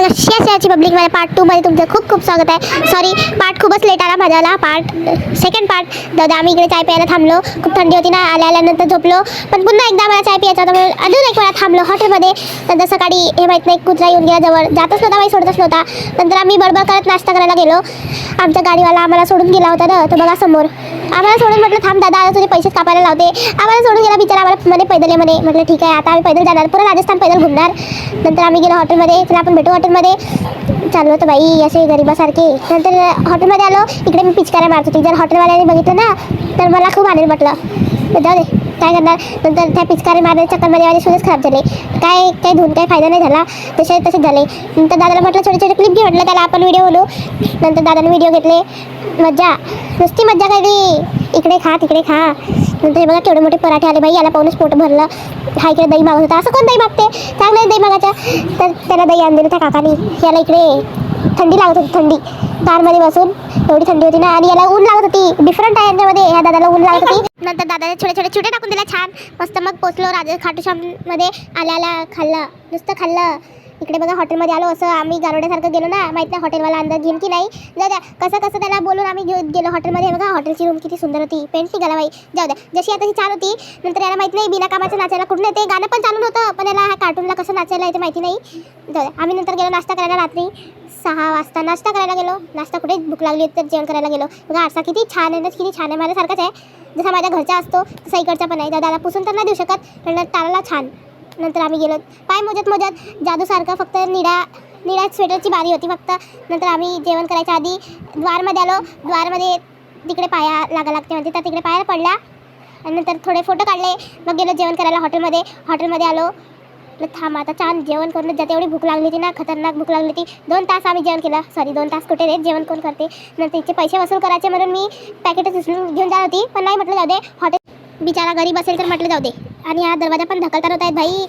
शेअरची पब्लिक मध्ये पार्ट 2 मध्ये तुमचं खूप खूप स्वागत आहे. सॉरी पार्ट खूपच लेट आला माझ्याला. सेकंड पार्ट दादा आम्ही इकडे चाय प्यायला थांबलो. खूप थंडी होती ना, आल्यानंतर झोपलो. पण पुन्हा एकदा मला चाय प्यायचा होता म्हणून अजून एक वेळा थांबलो हॉटेलमध्ये. नंतर सकाळी हे माहीत नाही कुत्रा येऊन गेला जवळ, जातच नव्हता बाई, सोडतच नव्हता. नंतर आम्ही बडबड करत नाश्ता करायला गेलो. आमचा गाडीवाला आम्हाला सोडून गेला होता ना, तो बघा समोर. आम्हाला सोडून म्हटलं थांब दादा तुझे पैसे कापायला लावते. आम्हाला सोडून गेला बिचारा. आम्हाला म्हणे पैदल ये म्हणे. म्हटलं ठीक आहे, आता आम्ही पैदल जाणार, पुढे राजस्थान पैदल घुमणार. नंतर आम्ही गेलो हॉटेलमध्ये. चला आपण भेटू हॉटेलमध्ये. चाललो होतं बाई असे गरिबासारखे. नंतर हॉटेलमध्ये आलो. इकडे मी पिचकाऱ्या मारत होती. जर हॉटेलवाल्याने बघितलं ना तर मला खूप आनंद म्हटलं, जाऊ दे काय करणार. नंतर त्या पिचकारी मारण्याच्या चक्करमध्ये माझे शूजच खराब झाले. काय धुवून काही फायदा नाही झाला, तसेच झाले. नंतर दादाला म्हटलं छोटे छोटे क्लिप घे, म्हटलं त्याला आपण व्हिडिओ बनवू. नंतर दादाने व्हिडिओ घेतले. मज्जा, नुसती मज्जा केली. इकडे खा तिकडे खा. नंतर हे बघा केवढे मोठे पराठे आले बाई. याला पाहूनच पोट भरलं. हा इकडे दही मागत होता. असं कोण दही मागते, चांगलं दही मागायचं. तर त्याला दही आणून दिलं त्या काकानी. याला इकडे थंडी लागत होती. थंडी कारमध्ये बसून एवढी थंडी होती ना, आणि याला ऊन लागत होती. डिफरंट आहे यांच्यामध्ये. ह्या दादाला ऊन लागत होती. नंतर दादाने छोटे छोटे चिवटे टाकून दिला छान मस्त. मग पोचलो खाटूश्याममध्ये. आल्याला खाल्लं, नुसतं खाल्लं. इकडे बघा हॉटेलमध्ये आलो. असं आम्ही गारोड्यासारखं गेलो ना, माहीत नाही हॉटेलवाला अंदर घेईन की नाही. जाऊ द्या, कसं त्याला बोलून आम्ही गेलो हॉटेलमध्ये. बघा हॉटेलची रूम किती सुंदर होती. पेंट निघाला बाई. जाऊ द्या, जशी आता ही चाल होती. नंतर याला माहीत नाही बिना कामाचं नाचायला कुठून येते. गाणं पण चालू होतं, पण याला ह्या कार्टूनला कसं नाचायला येते माहिती नाही. जाऊ द्या, आम्ही नंतर गेलो नाश्ता करायला. रात्री 6 वाजता नाश्ता करायला गेलो. नाश्ता कुठे भूक लागली तर जेवण करायला गेलो. बघा आरसा किती छान आहे ना, किती छान आहे. माझ्यासारखाच आहे, जसा माझ्या घरचा असतो तसा इकडचा पण आहे. दादाला पुसून तर नाही देऊ शकत, पण ताराला छान. नंतर आम्ही गेलो पाय मोजत जादूसारखं. फक्त निळ्या स्वेटरची बारी होती फक्त. नंतर आम्ही जेवण करायच्या आधी द्वारमध्ये आलो. द्वारमध्ये तिकडे पाया लागते म्हणते, तर तिकडे पाया पडल्या. आणि नंतर थोडे फोटो काढले. मग गेलो जेवण करायला हॉटेलमध्ये आलो. थांब आता छान जेवण करून जाते. एवढी भूक लागली होती ना, खतरनाक भूक लागली होती. 2 तास आम्ही जेवण केलं. सॉरी 2 तास कुठे रे, जेवण कोण करते. नंतर तिचे पैसे वसूल करायचे म्हणून मी पॅकेटच उचलून घेऊन जात होती, पण नाही म्हटलं जाऊ दे, हॉटेल बिचारा गरीब असेल तर म्हटलं जाऊ दे. आणि हा दरवाजा पण ढकलता होत आहेत भाई.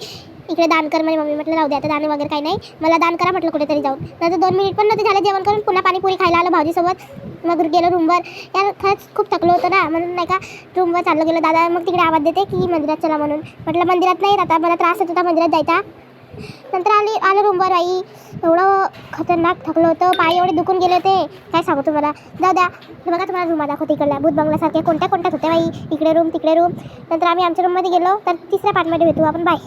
इकडे दान कर म्हणे मम्मी. म्हटलं जाऊ दे आता, दान वगैरे काही नाही, मला दान करा म्हटलं कुठेतरी जाऊन. नंतर 2 मिनिट पण नव्हते झाले जेवण करून, पुन्हा पाणीपुरी खायला आलो भाऊजीसोबत. मग गेलो रूमवर. यार खरंच खूप थकलो होतं ना, म्हणून नाही का रूमवर चाललं गेलो. दादा मग तिकडे आवाज देते की मंदिरात चला म्हणून. म्हटलं मंदिरात नाही, आता मला त्रास होत होता मंदिरात जायचा. नंतर आलं रूमवर. बाई एवढं खतरनाक थकलो होतं, पाय एवढे दुखून गेले होते काय सांगू तुम्हाला. जाऊ द्या, बघा तुम्हाला रूम दाखवते इकडल्या भूत बंगल्यासारखे कोणत्या होते बाई. इकडे रूम तिकडे रूम. नंतर आम्ही आमच्या रूममध्ये गेलो. तर तिसऱ्या पार्टमध्ये भेटू आपण. बाय.